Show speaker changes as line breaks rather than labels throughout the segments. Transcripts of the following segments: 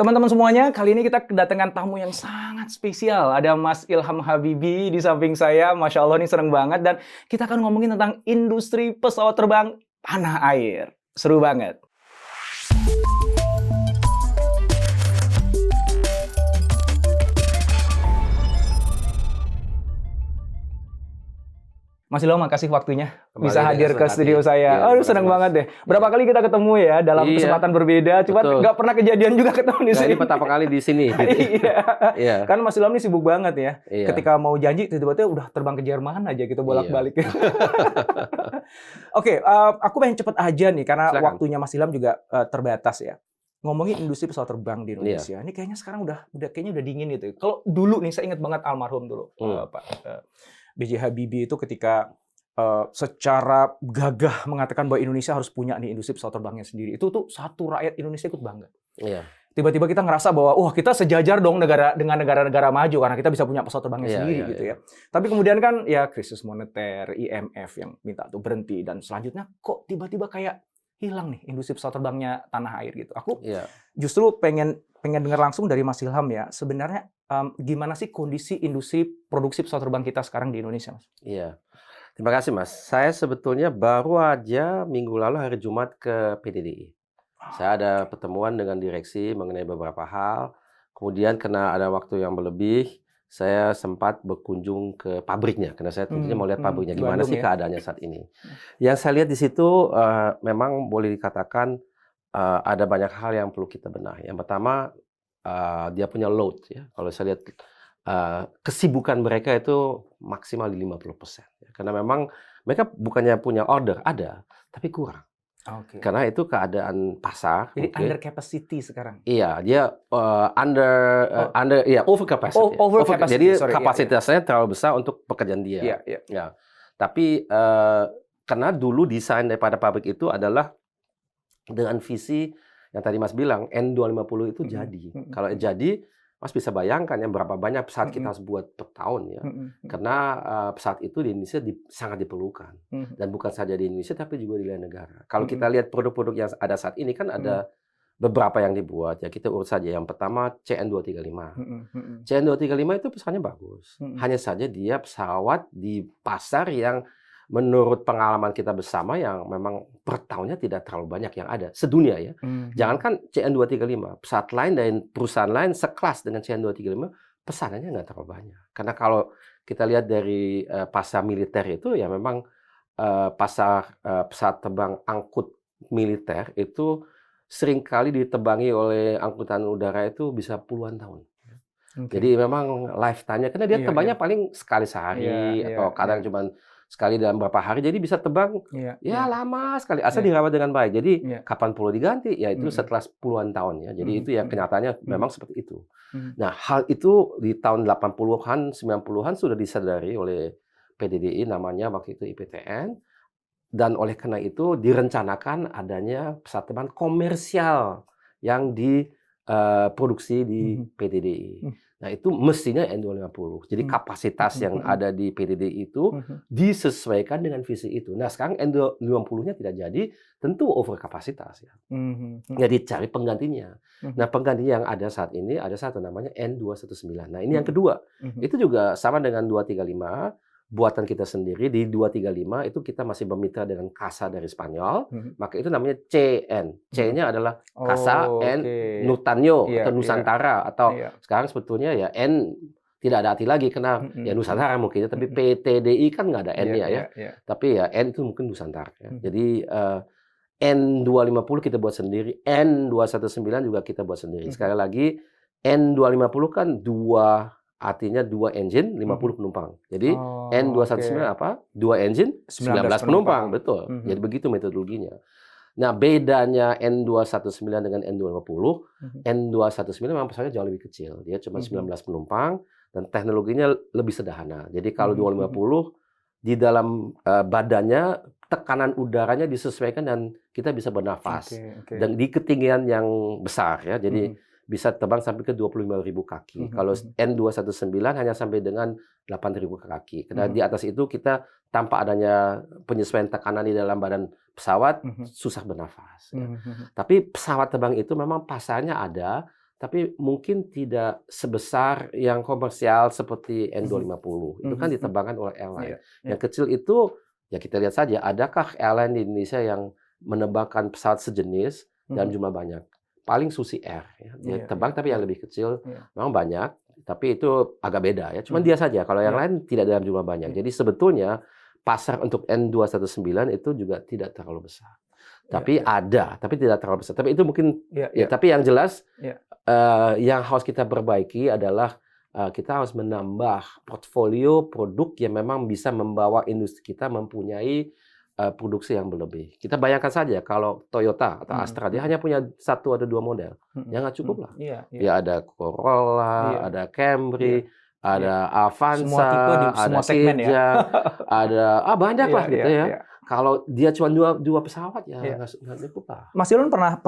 Teman-teman semuanya, kali ini kita kedatangan tamu yang sangat spesial. Ada Mas Ilham Habibie di samping saya. Masya Allah, ini seneng banget. Dan kita akan ngomongin tentang industri pesawat terbang tanah air. Seru banget. Mas Ilham, makasih waktunya bisa hadir ke studio saya. Aduh, senang banget deh. Berapa kali kita ketemu ya dalam kesempatan berbeda, cuma nggak pernah kejadian juga ketemu di sini.
Ini pertama kali di sini. Gitu.
Iya. Kan Mas Ilham ini sibuk banget ya. Ketika mau janji, tiba-tiba udah terbang ke Jerman aja gitu bolak-balik. Oke, aku pengen cepet aja nih karena waktunya Mas Ilham juga terbatas ya. Ngomongin industri pesawat terbang di Indonesia, ini kayaknya sekarang udah dingin gitu. Kalau dulu nih, saya ingat banget almarhum dulu, Pak B.J. Habibie itu ketika secara gagah mengatakan bahwa Indonesia harus punya nih industri pesawat terbangnya sendiri. Itu tuh satu rakyat Indonesia ikut bangga.
Iya.
Tiba-tiba kita ngerasa bahwa wah, kita sejajar dong dengan negara-negara maju karena kita bisa punya pesawat terbangnya sendiri gitu ya. Tapi kemudian kan ya krisis moneter, IMF yang minta tuh berhenti, dan selanjutnya kok tiba-tiba kayak hilang nih industri pesawat terbangnya tanah air gitu. Aku justru pengen dengar langsung dari Mas Ilham ya. Sebenarnya gimana sih kondisi industri produksi pesawat terbang kita sekarang di Indonesia, Mas?
Iya. Terima kasih, Mas. Saya sebetulnya baru aja minggu lalu hari Jumat ke PDDI. Saya ada pertemuan dengan direksi mengenai beberapa hal. Kemudian karena ada waktu yang berlebih, saya sempat berkunjung ke pabriknya karena saya tentunya mau lihat pabriknya gimana sih keadaannya saat ini. Yang saya lihat di situ memang boleh dikatakan ada banyak hal yang perlu kita benahi. Yang pertama, dia punya load ya. Kalau saya lihat kesibukan mereka itu maksimal di 50%. Karena memang mereka bukannya punya order, ada, tapi kurang. Karena itu keadaan pasar.
Jadi under capacity sekarang.
Iya, dia over capacity. Jadi kapasitasnya terlalu besar untuk pekerjaan dia. Ya. Tapi karena dulu desain daripada pabrik itu adalah dengan visi yang tadi Mas bilang N250 itu jadi. Kalau jadi, Mas bisa bayangkan ya berapa banyak pesawat kita harus buat per tahun ya. Karena pesawat itu di Indonesia sangat diperlukan. Dan bukan saja di Indonesia tapi juga di lain negara. Kalau kita lihat produk-produk yang ada saat ini kan ada beberapa yang dibuat ya. Kita urut saja. Yang pertama CN235. CN235 itu pesawatnya bagus. Hanya saja dia pesawat di pasar yang menurut pengalaman kita bersama yang memang per tahunnya tidak terlalu banyak yang ada sedunia ya. Jangankan CN235, pesawat lain dan perusahaan lain sekelas dengan CN235 pesanannya nggak terlalu banyak. Karena kalau kita lihat dari pasar militer itu ya memang pasar pesawat terbang angkut militer itu seringkali ditebangi oleh angkutan udara itu bisa puluhan tahun. Jadi memang lifetime-nya karena dia terbangnya paling sekali sehari atau kadang cuma sekali dalam beberapa hari, jadi bisa terbang lama sekali asal dirawat dengan baik. Jadi kapan perlu diganti ya itu setelah puluhan tahun ya. Jadi itu ya kenyataannya memang seperti itu. Nah, hal itu di tahun 80-an 90-an sudah disadari oleh PDDI, namanya waktu itu IPTN, dan oleh karena itu direncanakan adanya pesawat terbang komersial yang diproduksi di PDDI. Nah, itu mestinya N250. Jadi kapasitas yang ada di PDDI itu disesuaikan dengan visi itu. Nah, sekarang N250-nya tidak jadi, tentu over kapasitas ya. Jadi cari penggantinya. Nah, penggantinya yang ada saat ini ada satu namanya N219. Nah, ini yang kedua. Itu juga sama dengan 235. Buatan kita sendiri di 235 itu kita masih bermitra dengan CASA dari Spanyol, maka itu namanya CN. C-nya adalah CASA N Nutanyo atau Nusantara atau sekarang sebetulnya ya N tidak ada arti lagi karena ya Nusantara mungkin, tapi PTDI kan nggak ada N-nya ya. Tapi ya N itu mungkin Nusantara. Ya. Jadi N250 kita buat sendiri, N219 juga kita buat sendiri. Sekali lagi N250 kan artinya 2 engine, 50 penumpang. Jadi N219 apa? 2 engine, 19 penumpang. Betul. Jadi begitu metodologinya. Nah, bedanya N219 dengan N250, N219 memang pesawatnya jauh lebih kecil. Dia cuma 19 penumpang dan teknologinya lebih sederhana. Jadi kalau 250 di dalam badannya tekanan udaranya disesuaikan dan kita bisa bernafas. Dan di ketinggian yang besar ya. Jadi bisa terbang sampai ke 25.000 kaki. Kalau N219 hanya sampai dengan 8.000 kaki. Karena di atas itu kita tanpa adanya penyesuaian tekanan di dalam badan pesawat susah bernafas. Ya. Tapi pesawat terbang itu memang pasarnya ada, tapi mungkin tidak sebesar yang komersial seperti N250. Itu kan diterbangkan oleh airline. Yang kecil itu, ya kita lihat saja, adakah airline di Indonesia yang menerbangkan pesawat sejenis dalam jumlah banyak? Paling Susi Air, ya. Dia terbang tapi yang lebih kecil, memang banyak, tapi itu agak beda ya. Cuman dia saja, kalau yang lain tidak dalam jumlah banyak. Jadi sebetulnya pasar untuk N219 itu juga tidak terlalu besar. Tapi ada, tapi tidak terlalu besar. Tapi itu mungkin, tapi yang jelas, yang harus kita perbaiki adalah kita harus menambah portfolio produk yang memang bisa membawa industri kita mempunyai produksi yang berlebih. Kita bayangkan saja kalau Toyota atau Astra, dia hanya punya 1 atau 2 model. Ya nggak cukup lah. Ya ada Corolla, ada Camry, ada Avanza,
semua tipe di semua segmen ya.
Ada banyak lah gitu ya. Kalau dia cuma dua pesawat ya nggak cukup lah.
Mas Ilon pernah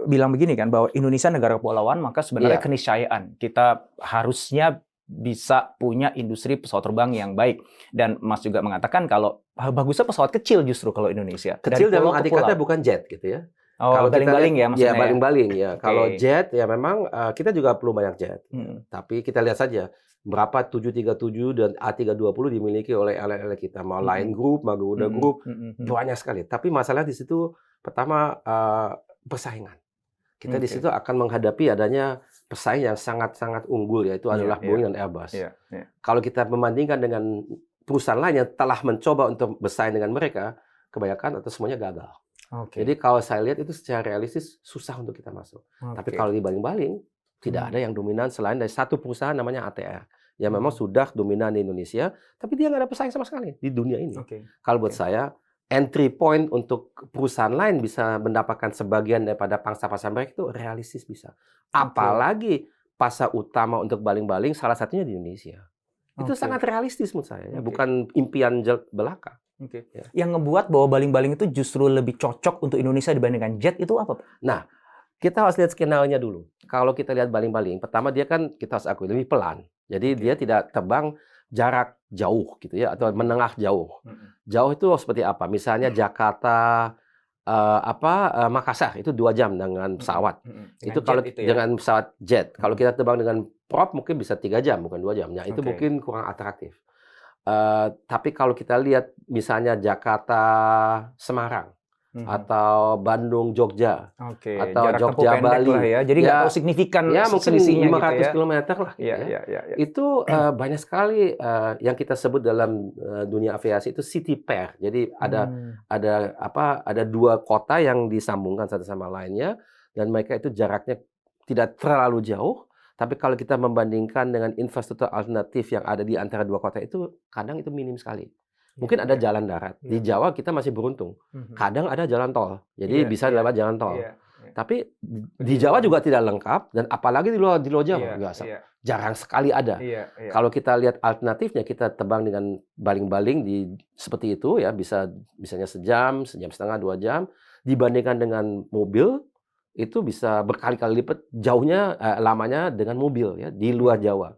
bilang begini kan, bahwa Indonesia negara kepulauan, maka sebenarnya keniscayaan kita harusnya bisa punya industri pesawat terbang yang baik. Dan Mas juga mengatakan kalau bagusnya pesawat kecil justru kalau Indonesia.
Kecil dalam arti kata bukan jet gitu ya.
Kalau baling-baling ya maksudnya.
Ya baling-baling ya. Kalau jet ya memang kita juga perlu banyak jet. Tapi kita lihat saja berapa 737 dan A320 dimiliki oleh airline kita, mau Lion Group, mau Garuda Group, banyak sekali. Tapi masalah di situ pertama persaingan. Kita di situ akan menghadapi adanya pesaing yang sangat-sangat unggul, yaitu adalah Boeing dan Airbus. Kalau kita membandingkan dengan perusahaan lain yang telah mencoba untuk bersaing dengan mereka, kebanyakan atau semuanya gagal. Jadi kalau saya lihat itu secara realistis susah untuk kita masuk. Tapi kalau dibaling-baling, tidak ada yang dominan selain dari satu perusahaan namanya ATR. Yang memang sudah dominan di Indonesia, tapi dia nggak ada pesaing sama sekali di dunia ini. Kalau buat saya, entry point untuk perusahaan lain bisa mendapatkan sebagian daripada pangsa pasar mereka itu realistis bisa. Apalagi pasar utama untuk baling-baling salah satunya di Indonesia. Itu sangat realistis menurut saya, bukan impian belaka.
Yang ngebuat bahwa baling-baling itu justru lebih cocok untuk Indonesia dibandingkan jet itu apa?
Nah, kita harus lihat skenario-nya dulu. Kalau kita lihat baling-baling, pertama dia kan kita harus akui lebih pelan. Jadi dia tidak terbang jarak jauh gitu ya, atau menengah jauh. Jauh itu seperti apa? Misalnya Jakarta Makassar itu 2 jam dengan pesawat. Itu kalau dengan pesawat jet. Kalau kita terbang dengan prop mungkin bisa 3 jam bukan 2 jam. Itu mungkin kurang atraktif. Tapi kalau kita lihat misalnya Jakarta Semarang, atau Bandung Jogja, atau
jarak
Jogja Bali
lah ya. Jadi nggak tahu signifikan
mungkin 500 km lah. Itu banyak sekali yang kita sebut dalam dunia aviasi itu city pair. Jadi ada 2 kota yang disambungkan satu sama lainnya, dan mereka itu jaraknya tidak terlalu jauh. Tapi kalau kita membandingkan dengan infrastruktur alternatif yang ada di antara 2 kota itu, kadang itu minim sekali. Mungkin ada jalan darat. Di Jawa kita masih beruntung. Kadang ada jalan tol. Jadi bisa lewat jalan tol. Tapi di Jawa juga tidak lengkap, dan apalagi di luar Jawa biasa. Jarang sekali ada. Kalau kita lihat alternatifnya, kita terbang dengan baling-baling seperti itu ya, misalnya sejam, sejam setengah, 2 jam, dibandingkan dengan mobil itu bisa berkali-kali lipat jauhnya lamanya dengan mobil ya di luar Jawa.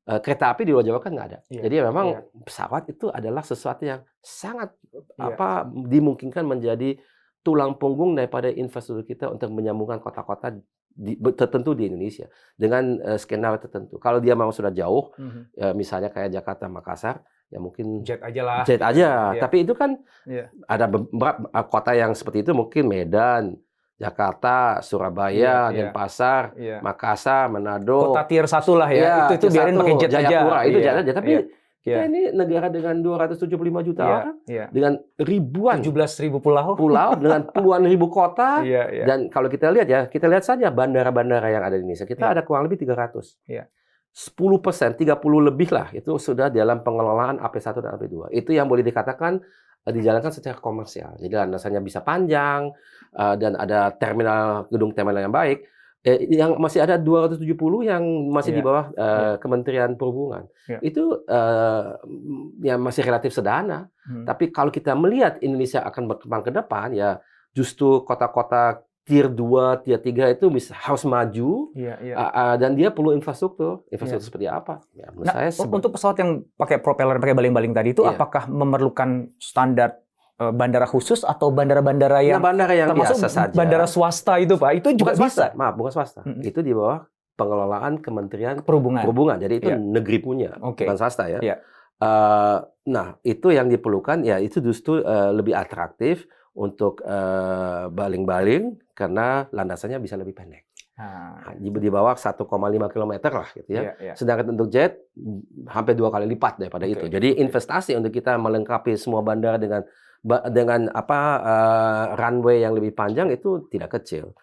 Kereta api di luar Jawa kan nggak ada. Jadi memang pesawat itu adalah sesuatu yang sangat dimungkinkan menjadi tulang punggung daripada infrastruktur kita untuk menyambungkan kota-kota tertentu di Indonesia dengan skenario tertentu. Kalau dia memang sudah jauh, misalnya kayak Jakarta Makassar, ya mungkin
jet aja lah.
Jet aja. Tapi itu kan ada beberapa kota yang seperti itu, mungkin Medan, Jakarta, Surabaya, Denpasar, Makassar, Manado.
Kota tier 1 lah ya. Itu biarin pakai jet
Jayapura,
aja.
Itu jet aja. Tapi kita ini negara dengan 275 juta orang, dengan ribuan
17.000 pulau
dengan puluhan ribu kota. Dan kalau kita lihat saja bandara-bandara yang ada di Indonesia. Kita ada kurang lebih 300. 10%, 30 lebih lah itu sudah dalam pengelolaan AP1 dan AP2. Itu yang boleh dikatakan dijalankan secara komersial. Jadi landasannya bisa panjang, dan ada gedung terminal yang baik. Yang masih ada 270 yang masih di bawah Kementerian Perhubungan. Itu ya masih relatif sederhana. Tapi kalau kita melihat Indonesia akan berkembang ke depan, ya justru kota-kota tier 2, tier 3 itu harus maju, dan dia perlu infrastruktur. Infrastruktur seperti apa? Ya,
untuk pesawat yang pakai propeller, pakai baling-baling tadi itu, apakah memerlukan standar bandara khusus atau bandara-bandara yang
bandara yang
termasuk
biasa saja.
Bandara swasta itu Pak, itu juga
bukan
bisa.
Swasta. Maaf, bukan swasta. Itu di bawah pengelolaan Kementerian
Perhubungan.
Jadi itu negeri punya, bukan swasta ya. Nah, itu yang diperlukan ya itu justru lebih atraktif untuk baling-baling karena landasannya bisa lebih pendek. Di bawah 1,5 km lah gitu ya. Sedangkan untuk jet hampir 2 kali lipat daripada itu. Jadi investasi untuk kita melengkapi semua bandara dengan runway yang lebih panjang itu tidak kecil.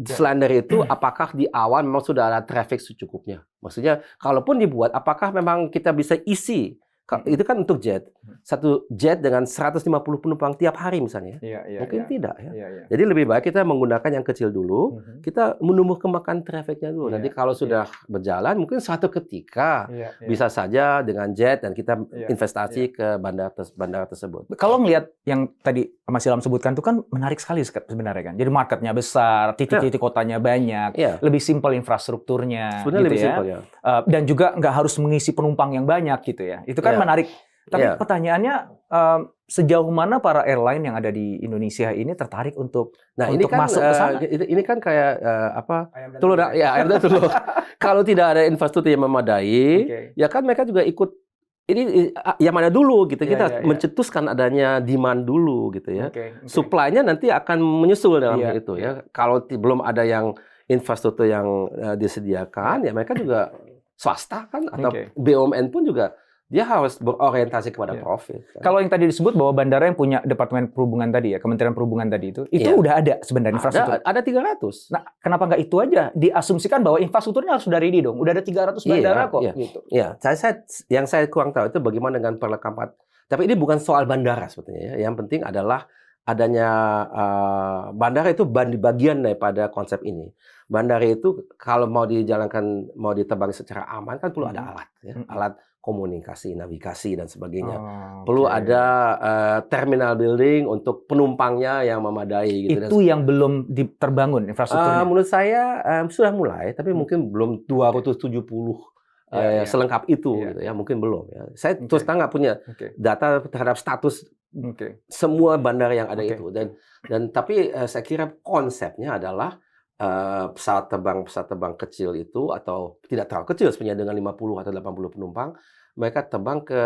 Selain dari itu, apakah di awal memang sudah ada traffic secukupnya? Maksudnya, kalaupun dibuat, apakah memang kita bisa isi? Itu kan untuk jet. Satu jet dengan 150 penumpang tiap hari misalnya. Mungkin tidak ya. Jadi lebih baik kita menggunakan yang kecil dulu. Kita menumbuh kembangkan trafficnya dulu. Nanti kalau sudah berjalan, mungkin suatu ketika bisa saja dengan jet dan kita investasi ke bandara tersebut.
Kalau melihat yang tadi Mas Ilham sebutkan itu kan menarik sekali sebenarnya kan. Jadi marketnya besar, titik-titik kotanya banyak, lebih simpel infrastrukturnya.
Sebenarnya
gitu
lebih
ya.
simpel ya.
Dan juga nggak harus mengisi penumpang yang banyak gitu ya. Itu kan menarik. Tapi pertanyaannya sejauh mana para airline yang ada di Indonesia ini tertarik untuk
ini kan
masuk ke sana?
Ini kan kayak telur ayam dan telur. Kalau tidak ada infrastruktur yang memadai, ya kan mereka juga ikut ini yang mana dulu gitu. Kita mencetuskan adanya demand dulu gitu ya. Supply-nya nanti akan menyusul dalam itu ya. Kalau belum ada yang infrastruktur yang disediakan, ya mereka juga swasta kan atau BUMN pun juga dia harus berorientasi kepada profit. Kan?
Kalau yang tadi disebut bahwa bandara yang punya Departemen Perhubungan tadi ya, Kementerian Perhubungan tadi itu udah ada sebenarnya infrastruktur.
Ada 300.
Nah, kenapa nggak itu aja? Diasumsikan bahwa infrastrukturnya harus sudah ready dong. Udah ada 300 bandara kok. Gitu.
Iya, yang saya kurang tahu itu bagaimana dengan perlengkapan. Tapi ini bukan soal bandara sebetulnya ya. Yang penting adalah adanya bandara itu bagian daripada konsep ini. Bandara itu kalau mau dijalankan, mau diterbang secara aman kan perlu ada alat, ya. Alat komunikasi, navigasi dan sebagainya. Perlu ada terminal building untuk penumpangnya yang memadai. Gitu.
Itu yang belum terbangun infrastrukturnya.
Menurut saya sudah mulai, tapi mungkin belum 270 selengkap itu, gitu ya. Mungkin belum. Ya. Saya terus terang nggak punya data terhadap status semua bandara yang ada itu. Dan tapi saya kira konsepnya adalah pesawat terbang kecil itu atau tidak terlalu kecil sebenarnya dengan 50 atau 80 penumpang, mereka terbang ke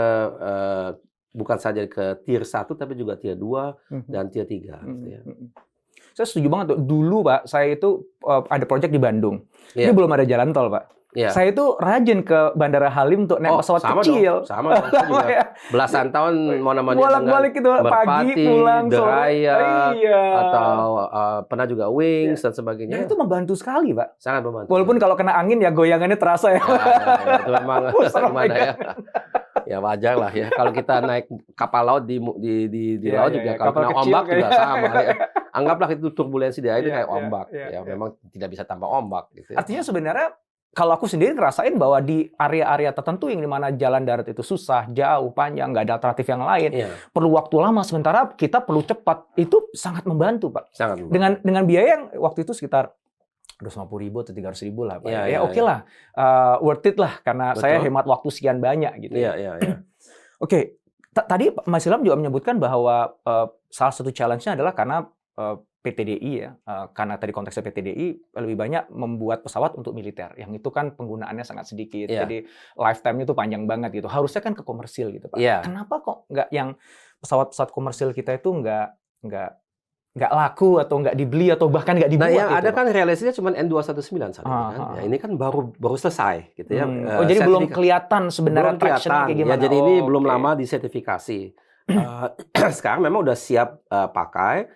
bukan saja ke tier 1 tapi juga tier 2 dan tier 3 gitu ya.
Saya setuju banget tuh. Dulu Pak, saya itu ada proyek di Bandung. Ini belum ada jalan tol, Pak. Saya itu rajin ke Bandara Halim untuk naik pesawat kecil.
Sama dong. Belasan tahun mau namanya
bolak-balik itu pagi pulang
Deraya, atau pernah juga Wings dan sebagainya.
Dan itu membantu sekali, Pak.
Sangat membantu.
Walaupun kalau kena angin ya goyangannya terasa ya.
Itu memang gimana ya. Ya wajar lah ya. Kalau kita naik kapal laut di laut juga kalau kena ombak juga sama ya. Anggaplah itu turbulensi di air itu kayak ombak. Ya memang tidak bisa tanpa ombak gitu.
Artinya sebenarnya kalau aku sendiri ngerasain bahwa di area-area tertentu yang dimana jalan darat itu susah, jauh, panjang, nggak ada alternatif yang lain, perlu waktu lama. Sementara kita perlu cepat. Itu sangat membantu, Pak.
Sangat membantu.
Dengan biaya yang waktu itu sekitar 250.000 atau 300.000 lah, Pak. Oke lah, worth it lah karena saya hemat waktu sekian banyak gitu. Oke, tadi Mas Ilham juga menyebutkan bahwa salah satu challenge-nya adalah karena PTDI ya, karena tadi konteksnya PTDI lebih banyak membuat pesawat untuk militer, yang itu kan penggunaannya sangat sedikit, jadi lifetime-nya itu panjang banget gitu. Harusnya kan ke komersil gitu, Pak. Kenapa kok nggak yang pesawat-pesawat komersil kita itu nggak laku atau nggak dibeli atau bahkan nggak dibuat?
Nah, yang
gitu,
ada
Pak?
kan realisasinya cuma N219 saat ini kan. Ya, ini kan baru selesai gitu ya.
Jadi belum kelihatan sebenarnya traction-nya kayak gimana.
Ya, jadi ini belum lama disertifikasi. Sekarang memang udah siap pakai.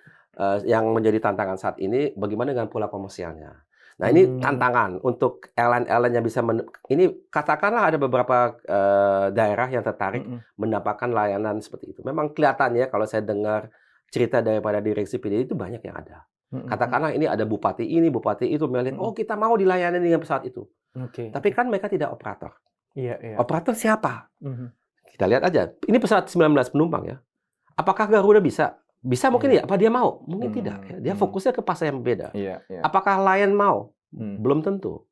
Yang menjadi tantangan saat ini bagaimana dengan pola komersialnya. Nah ini tantangan untuk airline-airline yang bisa ini katakanlah ada beberapa daerah yang tertarik mendapatkan layanan seperti itu. Memang kelihatannya kalau saya dengar cerita daripada direksi PDI itu banyak yang ada. Katakanlah ini ada bupati ini, bupati itu melihat oh kita mau dilayani dengan pesawat itu. Tapi kan mereka tidak operator. Operator siapa? Kita lihat aja. Ini pesawat 19 penumpang ya. Apakah Garuda bisa? Bisa mungkin ya, apa dia mau? Mungkin tidak. Dia fokusnya ke pasar yang berbeda. Apakah Lion mau? Belum tentu.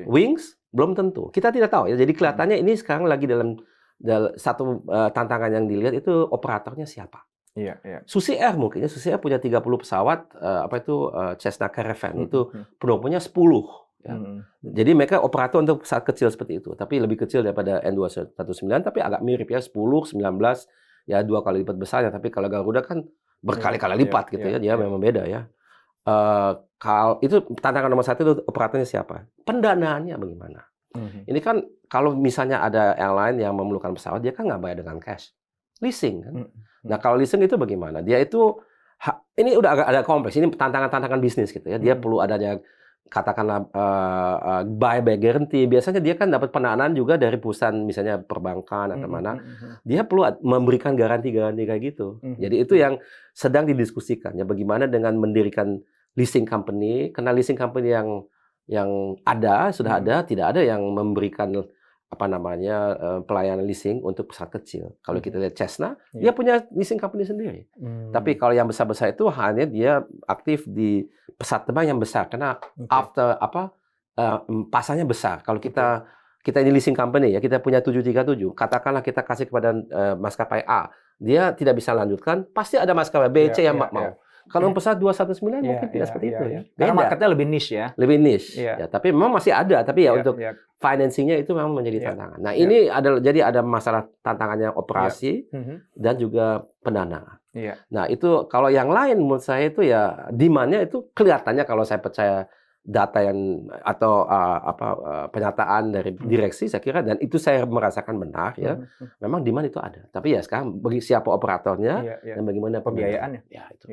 Wings? Belum tentu. Kita tidak tahu ya. Jadi kelihatannya ini sekarang lagi dalam satu tantangan yang dilihat itu operatornya siapa.
Iya, iya.
Susi Air mungkin ya, Susi Air punya 30 pesawat Cessna Caravan itu penumpangnya 10 ya. Jadi mereka operator untuk pesawat kecil seperti itu, tapi lebih kecil daripada N219 tapi agak mirip ya 10, 19 ya 2 kali lipat besarnya, tapi kalau Garuda kan berkali-kali lipat gitu ya, dia memang beda ya. Kalau itu tantangan nomor 1 itu operatornya siapa? Pendanaannya bagaimana? Ini kan kalau misalnya ada airline yang memerlukan pesawat, dia kan nggak bayar dengan cash, leasing kan. Nah kalau leasing itu bagaimana? Dia itu ini udah agak ada kompleks. Ini tantangan-tantangan bisnis gitu ya. Dia perlu adanya katakanlah buyback guarantee. Biasanya dia kan dapat pendanaan juga dari perusahaan misalnya perbankan atau mana. Dia perlu memberikan garansi-garansi kayak gitu. Jadi itu yang sedang didiskusikan ya. Bagaimana dengan mendirikan leasing company? Karena leasing company yang sudah ada, tidak ada yang memberikan pelayanan leasing untuk pesawat kecil. Kalau kita lihat Cessna, dia punya leasing company sendiri. Tapi kalau yang besar-besar itu hanya dia aktif di pesawat terbang yang besar karena pasarnya besar. Kalau kita ini leasing company ya, kita punya 737. Katakanlah kita kasih kepada maskapai A, dia tidak bisa lanjutkan, pasti ada maskapai B, C yang mau. Kalau pesawat 219 mungkin tidak seperti itu ya.
Karena marketnya lebih niche ya.
Lebih niche. Ya, tapi memang masih ada, tapi ya untuk financing-nya itu memang menjadi tantangan. Nah, ini ada masalah tantangannya operasi dan juga pendanaan. Nah, itu kalau yang lain menurut saya itu ya demand-nya itu kelihatannya kalau saya percaya data yang atau pernyataan dari direksi saya kira, dan itu saya merasakan benar ya. Memang demand itu ada. Tapi ya sekarang bagi siapa operatornya dan bagaimana
pembiayaannya.
Ya, itu.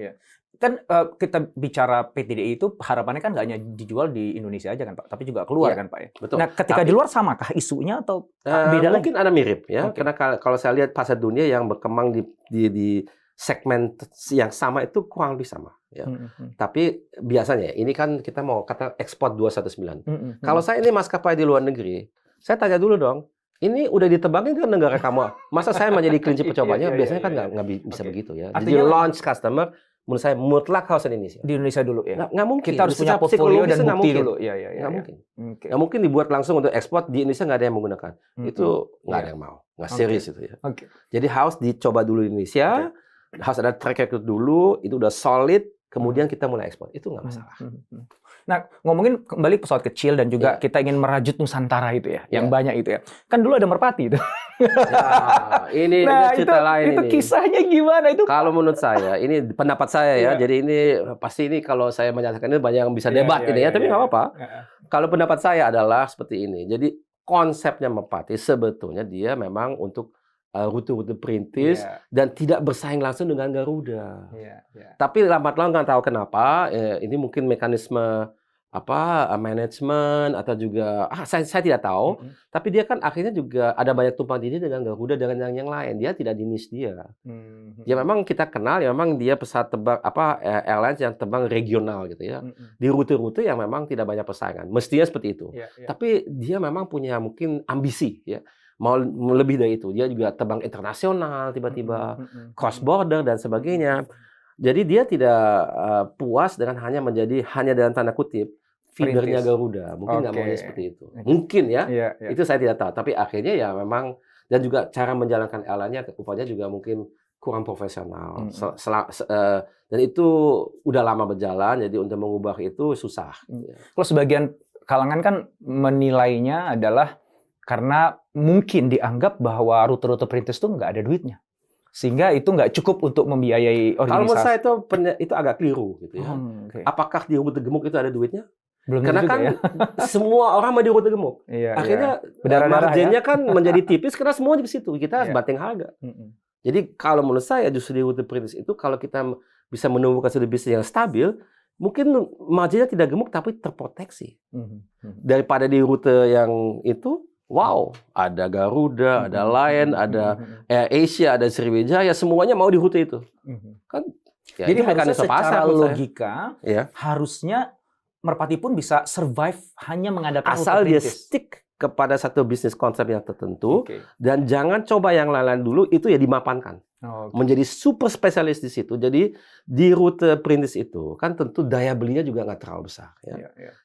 Kan kita bicara PTDI itu harapannya kan nggak hanya dijual di Indonesia aja kan Pak, tapi juga keluar kan Pak ya.
Betul.
Nah, ketika di luar samakah isunya atau beda
mungkin ada mirip ya. Karena kalau saya lihat pasar dunia yang berkembang di segmen yang sama itu kurang lebih sama ya. Tapi biasanya ini kan kita mau kata ekspor 219. Kalau saya ini maskapai di luar negeri, saya tanya dulu dong, ini udah ditebangin ke negara kamu. Masa saya menjadi kelinci percobanya? Biasanya kan nggak bisa begitu ya. Jadi launch customer menurut saya mutlak harus Indonesia.
Di Indonesia dulu ya.
Nggak mungkin.
Kita harus punya portfolio dan bukti dulu.
Nggak mungkin. Nggak mungkin dibuat langsung untuk ekspor di Indonesia, nggak ada yang menggunakan. Itu nggak ada yang mau. Nggak serius itu ya. Jadi harus dicoba dulu di Indonesia. Harus ada track record dulu. Itu udah solid. Kemudian kita mulai ekspor. Itu nggak masalah.
Nah, ngomongin kembali pesawat kecil dan juga kita ingin merajut Nusantara itu ya, yang banyak itu ya. Kan dulu ada Merpati itu.
Ini cerita lain
itu kisahnya gimana itu?
Kalau menurut saya, ini pendapat saya ya. Jadi ini pasti ini kalau saya menyatakan ini banyak yang bisa debat ini ya, tapi nggak apa-apa. Kalau pendapat saya adalah seperti ini. Jadi konsepnya Merpati sebetulnya dia memang untuk rute-rute perintis dan tidak bersaing langsung dengan Garuda. Tapi lambat laun nggak tahu kenapa, ini mungkin mekanisme manajemen atau juga saya tidak tahu. Tapi dia kan akhirnya juga ada banyak tumpang tindih dengan Garuda dengan yang lain. Dia tidak di niche dia. Ya memang kita kenal ya, memang dia pesawat terbang airlines yang terbang regional gitu ya. Di rute-rute yang memang tidak banyak persaingan. Mestinya seperti itu. Tapi dia memang punya mungkin ambisi ya. Mau lebih dari itu, dia juga terbang internasional tiba-tiba, cross border dan sebagainya. Jadi dia tidak puas dengan hanya dalam tanda kutip feedernya Garuda. Mungkin nggak maunya seperti itu. Mungkin ya, itu saya tidak tahu. Tapi akhirnya ya memang, dan juga cara menjalankan airline-nya rupanya juga mungkin kurang profesional. Dan itu udah lama berjalan, jadi untuk mengubah itu susah.
Kalau sebagian kalangan kan menilainya adalah karena mungkin dianggap bahwa rute-rute perintis itu nggak ada duitnya, sehingga itu nggak cukup untuk membiayai organisasi.
Kalau menurut saya itu agak keliru gitu ya. Apakah di rute gemuk itu ada duitnya?
Belum
karena kan semua orang mau di rute gemuk. Akhirnya marginnya kan menjadi tipis karena semua di situ. Kita harus banting harga. Jadi kalau menurut saya justru di rute perintis itu kalau kita bisa menumbuhkan satu bisnis yang stabil, mungkin marginnya tidak gemuk tapi terproteksi. Daripada di rute yang itu, wow, ada Garuda, ada Lion, ada Air Asia, ada Sriwijaya, semuanya mau di rute itu. Kan,
ya, jadi harusnya secara logika, harusnya Merpati pun bisa survive hanya mengandalkan
asal dia stick kepada satu bisnis konsep yang tertentu, dan jangan coba yang lain-lain dulu, itu ya dimapankan. Menjadi super spesialis di situ. Jadi di rute perintis itu kan tentu daya belinya juga nggak terlalu besar.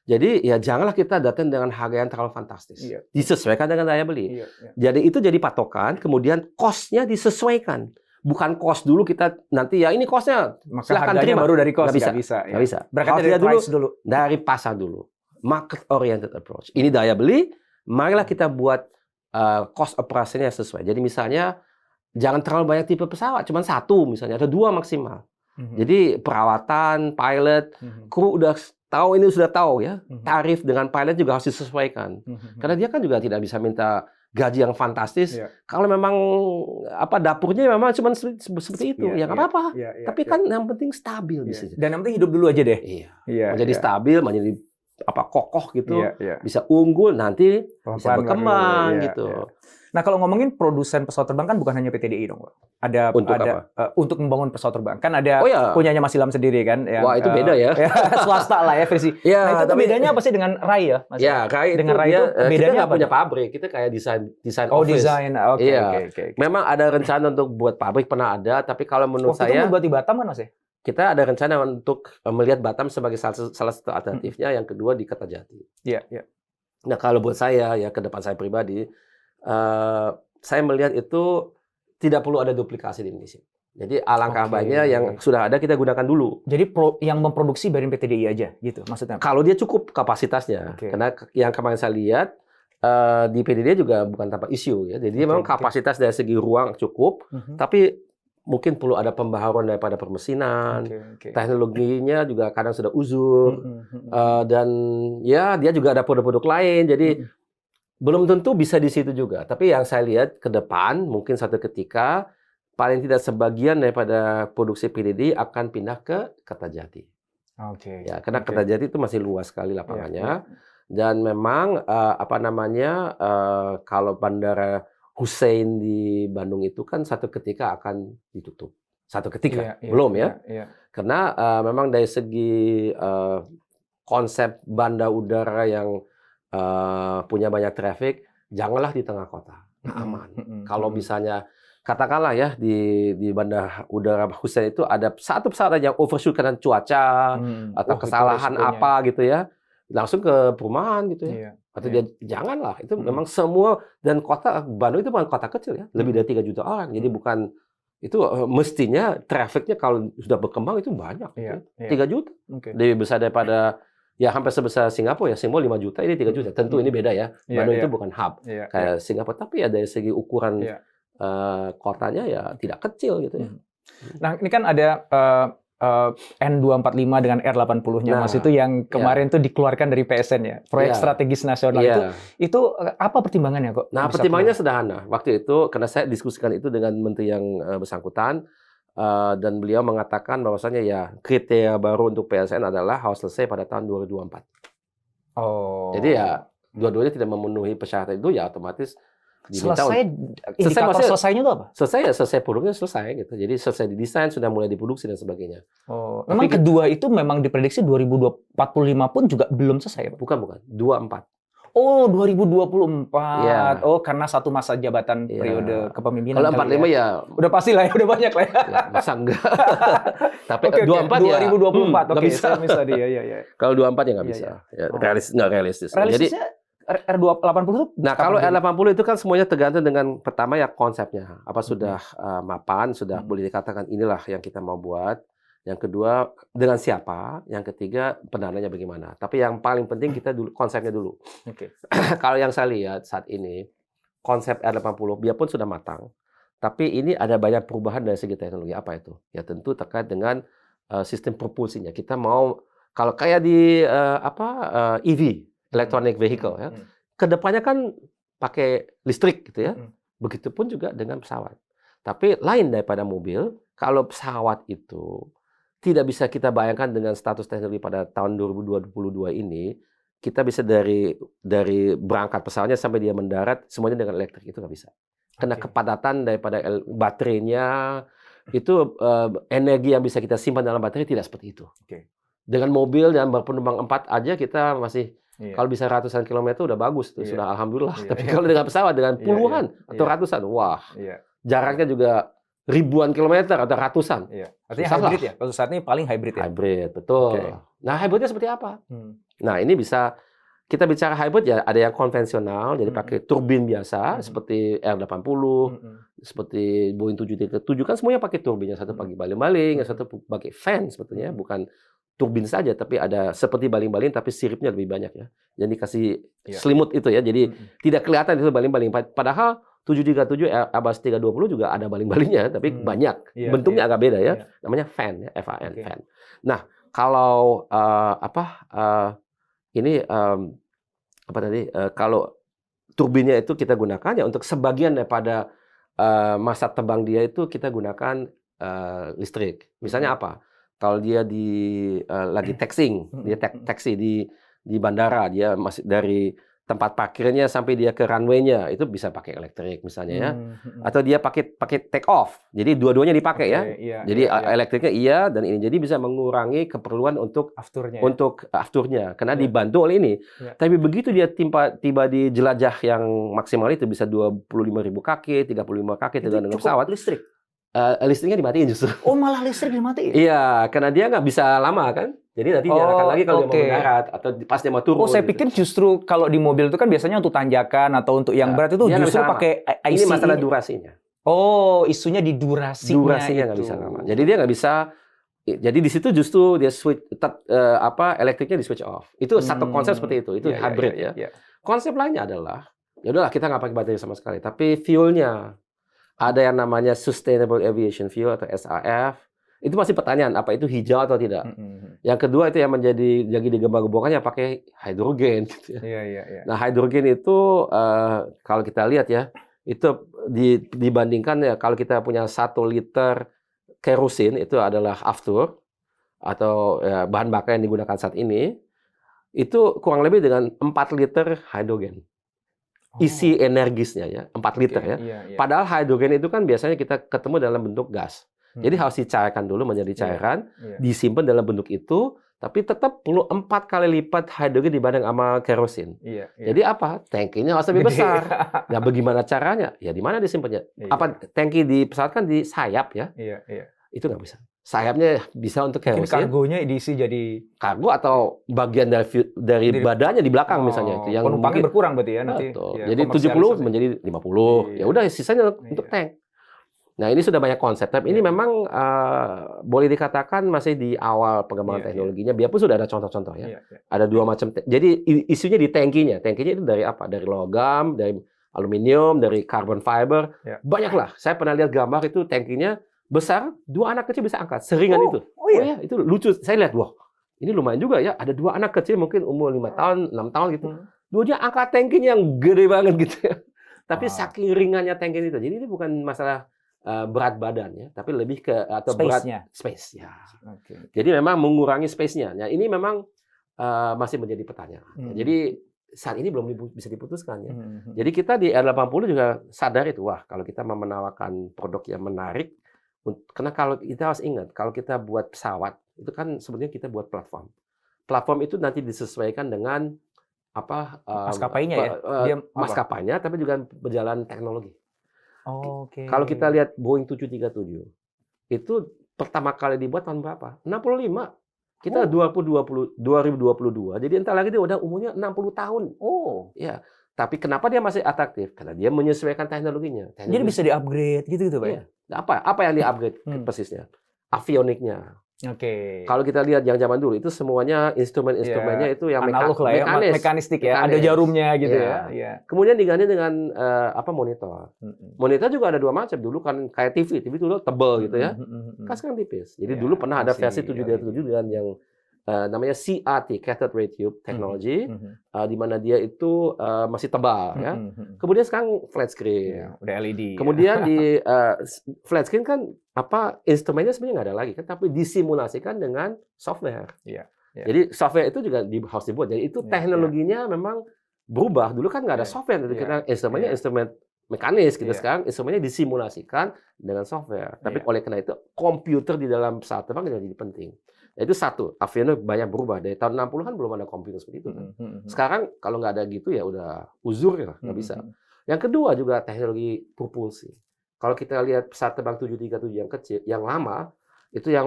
Jadi ya janganlah kita datang dengan harga yang terlalu fantastis. Disesuaikan dengan daya beli. Jadi itu jadi patokan. Kemudian cost-nya disesuaikan. bukan cost dulu kita nanti ya ini costnya
maka
silahkan
harganya
terima.
baru dari cost
Nggak
bisa.
Nggak bisa.
Berangkat
Harus
dari
lihat
price dulu.
Dari pasar dulu. Market oriented approach. Ini daya beli, marilah kita buat cost operasinya sesuai. Jadi misalnya jangan terlalu banyak tipe pesawat, cuma satu misalnya atau dua maksimal. Jadi perawatan, pilot, kru sudah tahu ya. Tarif dengan pilot juga harus disesuaikan. Karena dia kan juga tidak bisa minta gaji yang fantastis. Kalau memang dapurnya memang cuma seperti itu, ya nggak apa-apa. Tapi kan yang penting stabil di situ.
Dan yang penting hidup dulu aja deh.
Iya. Menjadi stabil, menjadi kokoh gitu, bisa unggul, nanti bisa berkembang gitu.
Nah, kalau ngomongin produsen pesawat terbang kan bukan hanya PT DI dong, Pak. Untuk membangun pesawat terbang kan ada punyanya Mas Ilham sendiri kan.
Wah, itu beda ya.
Swasta lah ya versi. Nah, itu bedanya apa sih dengan RAI ya? Mas?
Ya, RAI
dengan RAI itu bedanya
kita nggak
apa?
Punya pabrik, kita kayak desain
Oh,
office.
desain. Oke.
Memang ada rencana untuk buat pabrik, pernah ada, tapi kalau menurut
saya itu buat di Batam kan Mas ya?
Kita ada rencana untuk melihat Batam sebagai salah satu alternatifnya, yang kedua di Kertajati.
Iya.
Nah, kalau buat saya ya ke depan saya pribadi, saya melihat itu tidak perlu ada duplikasi di Indonesia. Jadi alangkah baiknya yang sudah ada kita gunakan dulu.
Jadi yang memproduksi dari PT DI aja gitu maksudnya?
Kalau dia cukup kapasitasnya. Karena yang kemarin saya lihat di PT DI juga bukan tanpa isu ya. Jadi memang kapasitas dari segi ruang cukup, tapi mungkin perlu ada pembaharuan daripada permesinan. Teknologinya juga kadang sudah uzur. Dan ya dia juga ada produk-produk lain. Jadi belum tentu bisa di situ juga. Tapi yang saya lihat ke depan, mungkin satu ketika, paling tidak sebagian daripada produksi PDD akan pindah ke Kertajati. Ya, karena Kertajati itu masih luas sekali lapangannya. Dan memang kalau Bandara Hussein di Bandung itu kan satu ketika akan ditutup. Satu ketika, belum ya. Karena memang dari segi konsep bandar udara yang punya banyak traffic, janganlah di tengah kota, aman. Kalau misalnya katakanlah ya di Bandar Udara Hussein itu ada satu pesawat yang overshoot karena cuaca atau kesalahan apa gitu ya, langsung ke perumahan gitu ya. Atau dia janganlah, itu memang semua, dan kota Bandung itu bukan kota kecil ya, lebih dari 3 juta orang. Jadi bukan itu mestinya trafficnya kalau sudah berkembang itu banyak, 3 juta, lebih besar daripada ya hampir sebesar Singapura ya. Singapura 5 juta, ini 3 juta. Tentu ini beda ya. Bandung itu bukan hub kayak Singapura, tapi ya dari segi ukuran kotanya ya tidak kecil gitu ya.
Nah, ini kan ada N245 dengan R80-nya Mas itu yang kemarin tuh dikeluarkan dari PSN ya. Proyek strategis nasional itu apa pertimbangannya kok?
Nah, pertimbangannya sederhana. Waktu itu karena saya diskusikan itu dengan menteri yang bersangkutan, dan beliau mengatakan bahwasanya ya kriteria baru untuk PSN adalah harus selesai pada tahun 2024. Jadi ya dua-duanya tidak memenuhi persyaratan itu ya otomatis diminta
selesainya itu apa?
Selesai produknya selesai gitu. Jadi selesai didesain, sudah mulai diproduksi dan sebagainya.
Memang kedua itu memang diprediksi 2045 pun juga belum selesai ya, Pak?
Bukan, 24.
2024. Karena satu masa jabatan periode kepemimpinan.
Kalau 45 ya
udah pasti lah ya, udah banyak lah ya.
Masa enggak. Tapi 24 ya
2024. Bisa dia ya.
Kalau 24 ya nggak bisa. Ya, nggak realistis.
Jadi R280 itu
kalau R80 itu kan semuanya tergantung dengan pertama ya konsepnya. Apa sudah mapan, sudah boleh dikatakan inilah yang kita mau buat. Yang kedua, dengan siapa? Yang ketiga, pendananya bagaimana? Tapi yang paling penting kita dulu konsepnya dulu. Kalau yang saya lihat saat ini, konsep R80 biarpun sudah matang, tapi ini ada banyak perubahan dari segi teknologi. Apa itu? Ya tentu terkait dengan sistem propulsinya. Kita mau kalau kayak di EV, electronic vehicle ya. Kedepannya kan pakai listrik gitu ya. Begitupun juga dengan pesawat. Tapi lain daripada mobil, kalau pesawat itu tidak bisa kita bayangkan dengan status teknologi pada tahun 2022 ini, kita bisa dari berangkat pesawatnya sampai dia mendarat semuanya dengan elektrik, itu nggak bisa. Karena kepadatan daripada baterainya itu energi yang bisa kita simpan dalam baterai tidak seperti itu. Dengan mobil dan berpenumpang 4 aja kita masih kalau bisa ratusan kilometer udah bagus tuh, sudah alhamdulillah. Tapi kalau dengan pesawat dengan puluhan atau ratusan, wah, jaraknya juga ribuan kilometer atau ratusan.
Artinya hybrid ya? Kalau saat ini paling hybrid ya?
Hybrid, betul. Nah, hybridnya seperti apa? Nah, ini bisa kita bicara hybrid ya ada yang konvensional, jadi pakai turbin biasa seperti R80, seperti Boeing 737 kan semuanya pakai turbinnya, satu pakai baling-baling, yang satu pakai fan sebetulnya, bukan turbin saja tapi ada seperti baling-baling tapi siripnya lebih banyak ya. Jadi kasih selimut itu ya, jadi tidak kelihatan itu baling-baling. Padahal 737 Airbus 320 juga ada baling-balingnya tapi banyak. Bentuknya agak beda ya. Namanya fan ya, FAN, fan. Nah, kalau kalau turbinnya itu kita gunakan ya untuk sebagian daripada masa terbang dia itu kita gunakan listrik. Misalnya apa? Kalau dia lagi taxiing, dia taxi di bandara, dia masih dari tempat parkirnya sampai dia ke runway-nya itu bisa pakai elektrik misalnya ya. Atau dia pakai take off. Jadi dua-duanya dipakai ya. Jadi elektriknya iya dan ini jadi bisa mengurangi keperluan untuk afturnya karena dibantu oleh ini. Tapi begitu dia tiba di jelajah yang maksimal itu bisa 25.000 kaki, 35 kaki dengan pesawat
listrik.
Listriknya dimatiin justru.
Oh, malah listrik dimatiin?
Iya, karena dia nggak bisa lama kan. Jadi nanti diarahkan lagi kalau dia mau mendarat atau pas dia mau turun.
Oh, saya pikir justru kalau di mobil itu kan biasanya untuk tanjakan atau untuk yang berat itu justru pakai IC.
Ini masalah durasinya.
Oh, isunya di durasinya.
Durasinya nggak bisa lama. Jadi dia nggak bisa. Jadi di situ justru dia elektriknya di switch off. Itu satu konsep seperti itu. Itu hybrid ya. Konsep lainnya adalah ya udahlah kita nggak pakai baterai sama sekali, tapi fuelnya ada yang namanya Sustainable Aviation Fuel atau SAF. Itu masih pertanyaan, apa itu hijau atau tidak. Yang kedua itu yang menjadi digembar-gemborkannya pakai hidrogen. Gitu ya. Nah hidrogen itu kalau kita lihat ya, itu dibandingkan ya kalau kita punya 1 liter kerosin itu adalah aftur atau bahan bakar yang digunakan saat ini, itu kurang lebih dengan 4 liter hidrogen. Isi energisnya ya, 4 liter ya. Padahal hidrogen itu kan biasanya kita ketemu dalam bentuk gas. Jadi harus dicairkan dulu menjadi cairan, disimpan dalam bentuk itu, tapi tetap perlu 4 kali lipat hidrogen dibanding sama kerosin. Jadi apa? Tangkinya harus lebih besar. Nah, bagaimana caranya? Ya di mana disimpannya? Apa tangki di pesawat kan di sayap ya? Itu nggak bisa. Sayapnya bisa untuk kerosin.
Kargonya diisi jadi
kargo atau bagian dari badannya di belakang misalnya itu yang
penumpangnya berkurang berarti ya nanti.
Jadi 70 menjadi 50. Ya udah sisanya untuk tank. Nah, ini sudah banyak konsep, tapi ini memang boleh dikatakan masih di awal pengembangan teknologinya, biarpun sudah ada contoh-contoh ya. Ada 2 macam. Jadi isunya di tangkinya. Tangkinya itu dari apa? Dari logam, dari aluminium, dari carbon fiber. Banyak lah. Saya pernah lihat gambar itu tangkinya besar, 2 anak kecil bisa angkat. Seringan itu. Oh ya, itu lucu. Saya lihat, wah, ini lumayan juga ya. Ada 2 anak kecil mungkin umur 5 tahun, 6 tahun gitu. Dua-duanya angkat tangkinya yang gede banget gitu ya. Tapi saking ringannya tangki itu. Jadi ini bukan masalah berat badan ya, tapi lebih ke atau
space-nya.
Berat space ya. Jadi memang mengurangi space-nya. Nah, ini memang masih menjadi pertanyaan. Jadi saat ini belum bisa diputuskan ya. Jadi kita di R80 juga sadar itu, wah kalau kita mau menawarkan produk yang menarik, karena kalau kita harus ingat, kalau kita buat pesawat itu kan sebenarnya kita buat platform. Platform itu nanti disesuaikan dengan
maskapainya ya.
Maskapainya, tapi juga berjalan teknologi.
Oke.
Kalau kita lihat Boeing 737, itu pertama kali dibuat tahun berapa? 65. Kita 2022, jadi entar lagi dia udah umurnya 60 tahun.
Oh.
Ya. Tapi kenapa dia masih atraktif? Karena dia menyesuaikan teknologinya.
Jadi bisa di-upgrade gitu Pak?
Iya. Apa yang di-upgrade persisnya? Avioniknya.
Oke.
Kalau kita lihat yang zaman dulu itu semuanya instrumennya itu yang
analog lah ya, mekanistik ya, ada jarumnya gitu ya.
Kemudian diganti dengan monitor. Monitor juga ada 2 macam. Dulu kan kayak TV dulu tebal gitu ya. Kan sekarang tipis. Jadi dulu pernah ada versi 737 dengan yang namanya CRT, Cathode Ray Tube Technology, di mana dia itu masih tebal ya. Kemudian sekarang flat screen.
Udah LED.
Kemudian di flat screen kan instrumennya sebenarnya nggak ada lagi kan, tapi disimulasikan dengan software. Jadi software itu juga harus dibuat. Jadi itu teknologinya memang berubah. Dulu kan nggak ada software, kita instrumennya instrumen mekanis gitu. Sekarang instrumennya disimulasikan dengan software. Tapi oleh karena itu komputer di dalam pesawat terbang jadi penting. Nah, itu satu, avionik banyak berubah. Dari tahun 60-an belum ada komputer seperti itu. Kan. Sekarang kalau nggak ada gitu ya udah uzur ya, nggak bisa. Yang kedua juga teknologi propulsi. Kalau kita lihat pesawat terbang 737 yang kecil, yang lama, itu yang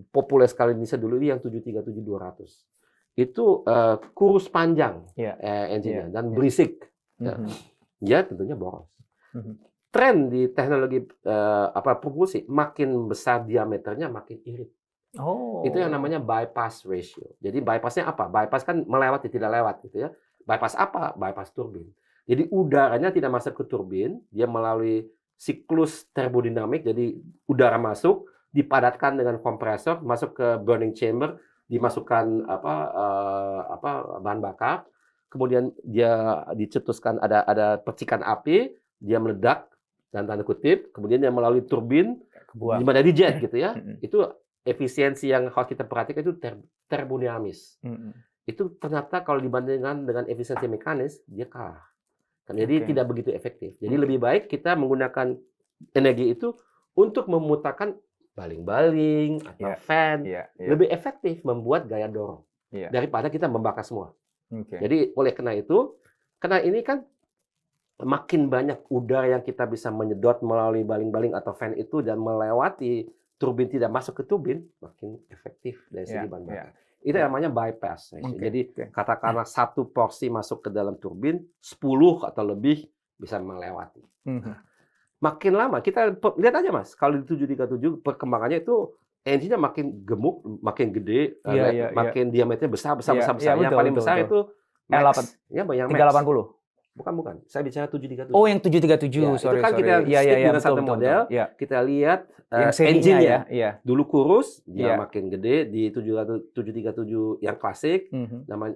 populer sekali di Indonesia dulu ini yang 737-200. itu kurus panjang engine-nya dan berisik. Ya tentunya boros. Tren di teknologi propulsi makin besar diameternya makin irit. Itu yang namanya bypass ratio. Jadi bypassnya apa? Bypass kan melewati tidak lewat gitu ya. Bypass apa? Bypass turbin. Jadi udaranya tidak masuk ke turbin, dia melalui siklus termodinamik. Jadi udara masuk, dipadatkan dengan kompresor, masuk ke burning chamber, dimasukkan bahan bakar, kemudian dia dicetuskan ada percikan api, dia meledak dan tanda kutip, kemudian dia melalui turbin, di mana di jet gitu ya. Itu efisiensi yang harus kita perhatikan itu termodinamis. Itu ternyata kalau dibandingkan dengan efisiensi mekanis dia kalah. Jadi tidak begitu efektif. Jadi lebih baik kita menggunakan energi itu untuk memutarkan baling-baling atau fan, lebih efektif membuat gaya dorong daripada kita membakar semua. Jadi oleh karena ini kan makin banyak udara yang kita bisa menyedot melalui baling-baling atau fan itu dan melewati turbin tidak masuk ke turbin, makin efektif dari segi bahan bakar. Itu namanya bypass. Jadi katakanlah satu porsi masuk ke dalam turbin, 10 atau lebih bisa melewati. Makin lama, kita lihat aja Mas, kalau di 737 perkembangannya itu engine-nya makin gemuk, makin gede, makin diameternya besar. Yang paling besar itu Max. Yang
380.
Bukan. Saya bicara 737.
Oh, yang 737.
Itu kan kita stick dengan satu model. Kita lihat engine-nya. Dulu kurus, dia makin gede di 737 yang klasik,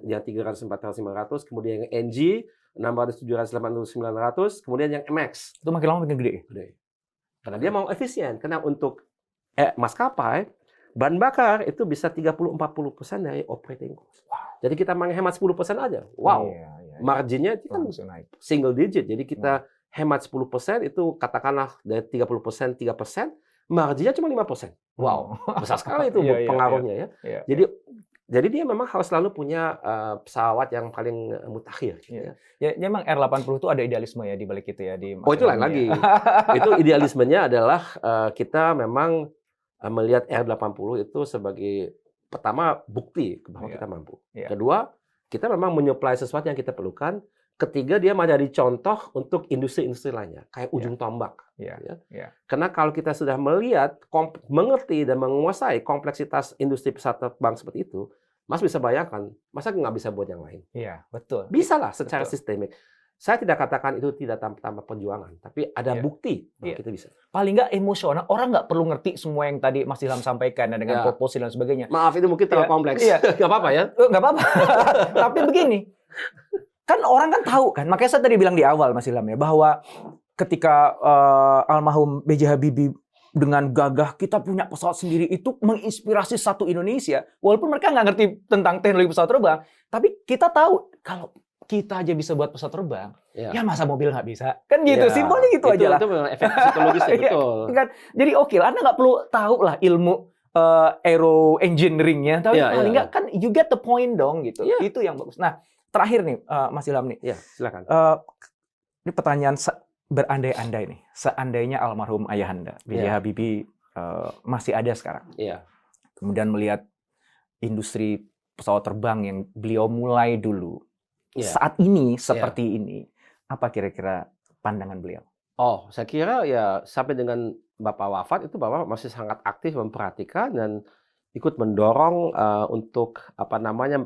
yang 300, 400, 500, kemudian yang NG 600, 700, 800, 900, kemudian yang MX.
Itu makin lama makin gede.
Karena dia mau efisien. Karena untuk maskapai, bahan bakar itu bisa 30-40% dari operating cost. Jadi kita menghemat 10% aja. Marginnya itu kan single digit. Jadi kita hemat 10%, itu katakanlah dari 30%, 3%, marginnya cuma 5%. Besar sekali itu pengaruhnya ya. Jadi dia memang harus selalu punya pesawat yang paling mutakhir.
Ya, memang R80 itu ada idealisme ya di balik itu ya.
Itu lain lagi. Itu idealismenya adalah kita memang melihat R80 itu sebagai pertama bukti bahwa kita mampu. Kedua, kita memang menyuplai sesuatu yang kita perlukan. Ketiga, dia menjadi contoh untuk industri-industri lainnya, kayak ujung tombak. Karena kalau kita sudah melihat, mengerti dan menguasai kompleksitas industri pesawat terbang seperti itu, Mas bisa bayangkan, masa nggak bisa buat yang lain?
Iya, betul.
Bisa lah secara sistemik. Saya tidak katakan itu tidak tanpa perjuangan, tapi ada bukti bahwa kita bisa.
Paling nggak emosional, orang nggak perlu ngerti semua yang tadi Mas Ilham sampaikan dengan proposi dan sebagainya.
Maaf, itu mungkin terlalu kompleks. Nggak apa-apa ya?
Nggak apa-apa. Tapi begini, kan orang kan tahu kan, makanya saya tadi bilang di awal Mas Ilham ya, bahwa ketika almarhum B.J. Habibie dengan gagah kita punya pesawat sendiri itu menginspirasi satu Indonesia, walaupun mereka nggak ngerti tentang teknologi pesawat terbang, tapi kita tahu kalau kita aja bisa buat pesawat terbang, ya masa mobil nggak bisa? Kan gitu, simpelnya gitu aja lah.
Itu memang efek psikologisnya, betul.
Kan? Jadi oke, Anda nggak perlu tahu lah ilmu aero engineering-nya, tapi paling nggak kan you get the point dong gitu. Itu yang bagus. Nah, terakhir nih Mas Ilham nih.
Silakan.
Ini pertanyaan berandai-andai nih. Seandainya almarhum ayahanda B.J. Habibie masih ada sekarang. Kemudian melihat industri pesawat terbang yang beliau mulai dulu. Saat ini seperti ini, apa kira-kira pandangan beliau?
Oh, saya kira ya sampai dengan Bapak wafat itu Bapak masih sangat aktif memperhatikan dan ikut mendorong untuk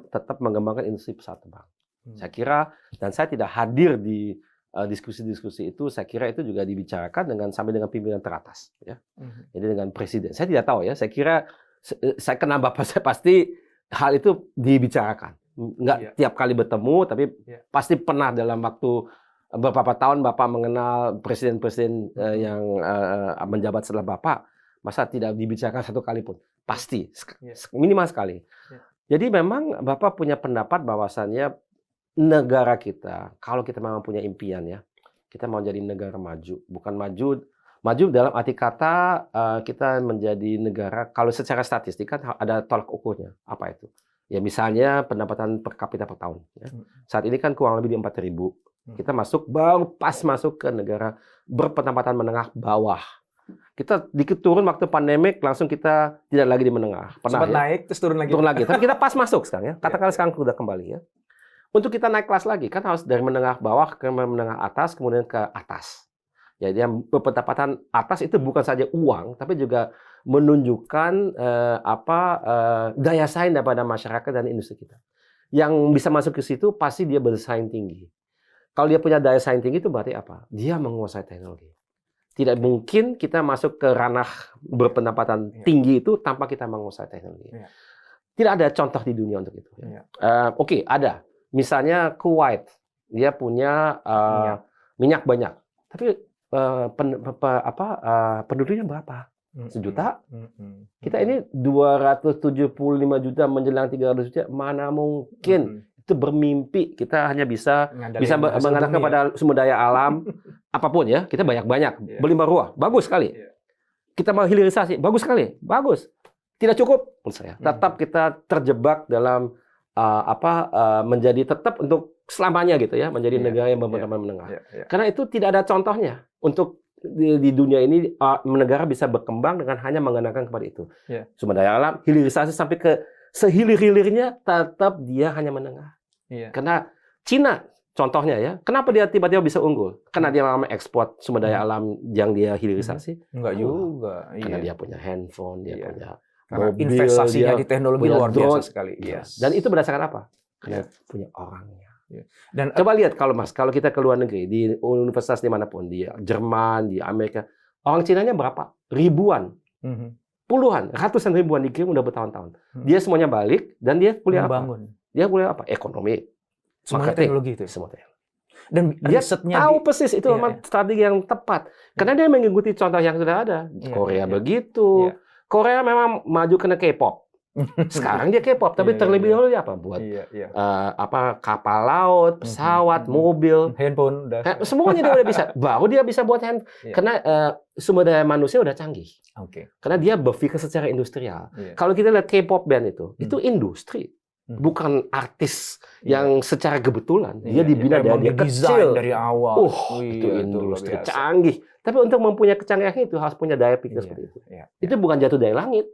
tetap mengembangkan industri pesawat terbang. Saya kira, dan saya tidak hadir di diskusi-diskusi itu, saya kira itu juga dibicarakan sampai dengan pimpinan teratas, ya. Jadi dengan presiden. Saya tidak tahu ya. Saya kira saya kenal Bapak, saya pasti hal itu dibicarakan. Nggak tiap kali bertemu, tapi pasti pernah dalam waktu beberapa tahun Bapak mengenal presiden-presiden yang menjabat setelah Bapak, masa tidak dibicarakan satu kali pun? Pasti, minimal sekali. Jadi memang Bapak punya pendapat bahwasannya negara kita, kalau kita memang punya impian ya, kita mau jadi negara maju, bukan maju dalam arti kata kita menjadi negara, kalau secara statistik kan ada tolak ukurnya, apa itu? Ya misalnya pendapatan per kapita per tahun. Ya. Saat ini kan kurang lebih di 4.000. Kita baru pas masuk ke negara berpendapatan menengah bawah. Kita dikit turun waktu pandemik, langsung kita tidak lagi di menengah.
Sempat naik, terus turun lagi.
Turun lagi. Tapi kita pas masuk sekarang ya. Katakanlah sekarang sudah kembali ya. Untuk kita naik kelas lagi, kan harus dari menengah bawah ke menengah atas, kemudian ke atas. Jadi yang berpendapatan atas itu bukan saja uang, tapi juga menunjukkan daya saing daripada masyarakat dan industri kita. Yang bisa masuk ke situ pasti dia bersaing tinggi. Kalau dia punya daya saing tinggi itu berarti apa? Dia menguasai teknologi. Tidak mungkin kita masuk ke ranah berpendapatan tinggi itu tanpa kita menguasai teknologi. Tidak ada contoh di dunia untuk itu. Oke, ada. Misalnya Kuwait, dia punya minyak banyak, tapi penduduknya berapa? 1 juta? Kita ini 275 juta menjelang 300 juta, mana mungkin? Itu bermimpi. Kita hanya bisa mengandalkan pada sumber daya alam apapun ya. Kita banyak-banyak berlimpah ruah, bagus sekali. Kita mau hilirisasi, bagus sekali, bagus. Tidak cukup menurut saya. Tetap kita terjebak dalam menjadi tetap untuk selamanya gitu ya, menjadi negara yang berpendapatan menengah. Karena itu tidak ada contohnya untuk di dunia ini negara bisa berkembang dengan hanya mengandalkan kepada itu. Sumber daya alam, hilirisasi sampai ke sehilir-hilirnya tetap dia hanya menengah. Karena Cina contohnya ya, kenapa dia tiba-tiba bisa unggul? Karena dia memang ekspor sumber daya alam yang dia hilirisasi?
Enggak juga.
Karena dia punya handphone, dia punya
mobil, investasinya di teknologi luar biasa sekali.
Dan itu berdasarkan apa? Karena punya orangnya. Dan coba lihat kalau kita ke luar negeri, di universitas dimanapun, di Jerman, di Amerika, orang Cinanya berapa? Ribuan. Puluhan, ratusan ribuan dikirim udah bertahun-tahun. Dia semuanya balik dan dia kuliah apa? Dia kuliah apa? Ekonomi,
semuanya teknologi itu.
Semua teknologi.
Dan
dia tahu persis itu memang strategi yang tepat. Karena dia mengikuti contoh yang sudah ada. Korea begitu. Korea memang maju kena K-pop. Sekarang dia K-pop, tapi terlebih dahulu dia apa? Buat kapal laut, pesawat, mobil,
handphone,
semuanya dia udah bisa. Baru dia bisa buat handphone. Karena sumber daya manusia udah canggih. Karena dia berpikir secara industrial. Kalau kita lihat K-pop band itu industri. Bukan artis yang secara kebetulan. Dia dibina dari kecil.
Dari awal.
Itu industri canggih. Tapi untuk mempunyai kecanggihan itu harus punya daya pikir seperti itu. Itu bukan jatuh dari langit.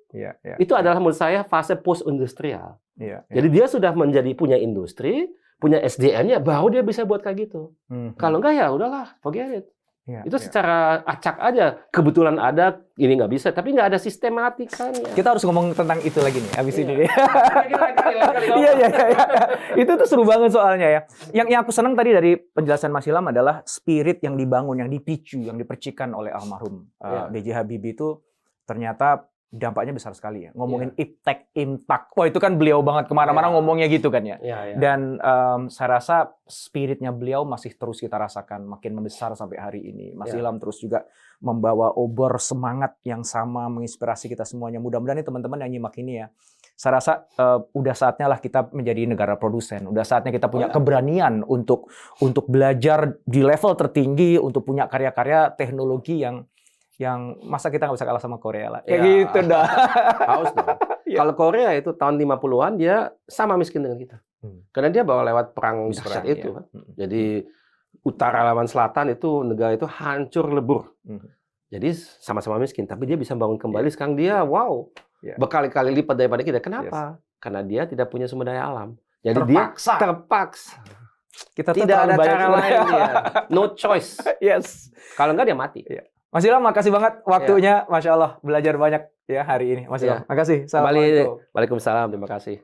Itu adalah menurut saya fase post-industrial. Jadi dia sudah punya industri, punya SDM-nya, baru dia bisa buat kayak gitu. Kalau enggak ya udahlah, forget it. Itu secara acak aja, kebetulan ada, ini nggak bisa, tapi nggak ada sistematikanya.
Kita harus ngomong tentang itu lagi nih, abis ini. Iya. Itu tuh seru banget soalnya ya. Yang aku senang tadi dari penjelasan Mas Ilham adalah spirit yang dibangun, yang dipicu, yang dipercikan oleh almarhum B.J. Habibie itu ternyata dampaknya besar sekali ya. Ngomongin iptek, imtak. Wah itu kan beliau banget kemana-mana ngomongnya gitu kan ya. Dan saya rasa spiritnya beliau masih terus kita rasakan. Makin membesar sampai hari ini. Mas Ilham terus juga membawa obor semangat yang sama. Menginspirasi kita semuanya. Mudah-mudahan nih teman-teman yang nyimak ini ya. Saya rasa udah saatnya lah kita menjadi negara produsen. Udah saatnya kita punya keberanian untuk belajar di level tertinggi. Untuk punya karya-karya teknologi yang masa kita nggak bisa kalah sama Korea lah. Kayak gitu dah.
Haus dong. Kalau Korea itu tahun 50-an dia sama miskin dengan kita. Karena dia bawa lewat perang dahsyat itu kan. Jadi utara lawan selatan itu negara itu hancur lebur. Jadi sama-sama miskin, tapi dia bisa bangun kembali. Sekarang dia berkali-kali lipat daripada kita. Kenapa? Karena dia tidak punya sumber daya alam. Jadi terpaksa. Dia terpaksa. Kita tidak ada cara lain dia. No choice. Kalau enggak dia mati.
Mas Ilham, makasih banget waktunya. Masya Allah, belajar banyak ya hari ini. Mas Ilham, makasih. Assalamualaikum.
Waalaikumsalam, terima kasih.